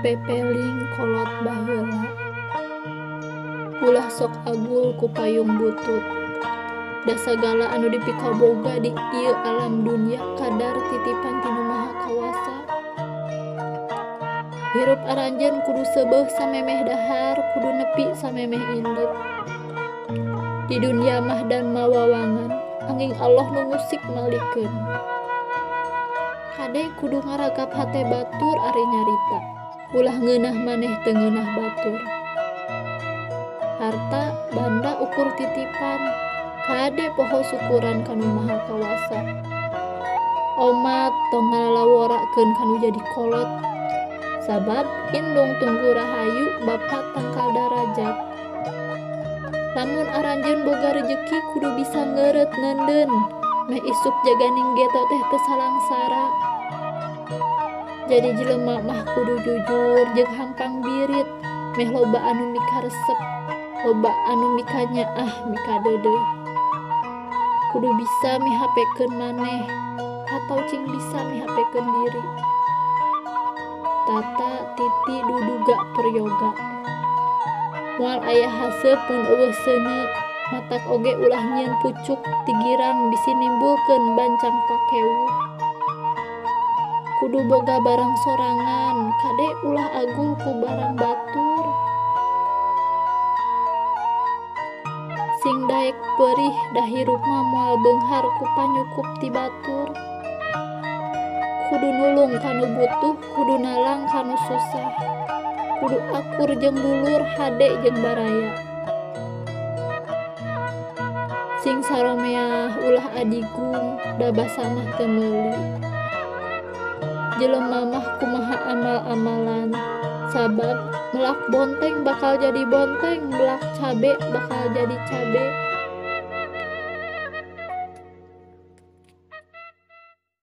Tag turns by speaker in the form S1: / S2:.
S1: Pepeling kolot baheula, ulah sok agul ku payung butut. Da sagala anu dipikaboga di ieu alam dunya kadar titipan tinu Maha Kawasa. Hirup aranjeun kudu seubeuh samemeh dahar, kudu nepi samemeh indit. Di dunya mah dan mawawangan, anging Allah nu ngusik malikeun. Kade kudu ngaragap hate batur ari nyarita, ulah ngeunah maneh teu ngeunah batur. Harta banda ukur titipan, kade poho syukuran kanu Maha Kawasa. Omat tong ngalalaworakeun kanu jadi kolot, sabab indung tunggu rahayu Bapa tangkal darajat. Lamun aranjeun boga rejeki kudu bisa ngeureut neundeun, meh isuk jaga ninggeto teh teu salangsara. Jadi jelema mah kudu jujur jeung hampang birit, meh loba anu mika resep, loba anu mika nyaah mika deudeuh. Kudu bisa mihapekeun maneh atau cing bisa mihapekeun diri. Tata titi duduga peryoga. Moal aya haseup mun eueuh seuneu, matak oge ulah nyieun pucuk tigirang bisi nimbulkeun bancang pakewuh. Kudu boga barang sorangan, kade ulah agul ku barang batur. Sing daek peurih da hirup mah moal beunghar ku panyukup ti batur. Kudu nulung kanu butuh, kudu nalang kanu susah. Kudu akur jeung dulur, hade jeung baraya. Sing saromeah ulah adigung, da basa mah teu meuli. Jelema mah kumaha amal-amalan, sabab melak bonteng bakal jadi bonteng, melak cabe bakal jadi cabe.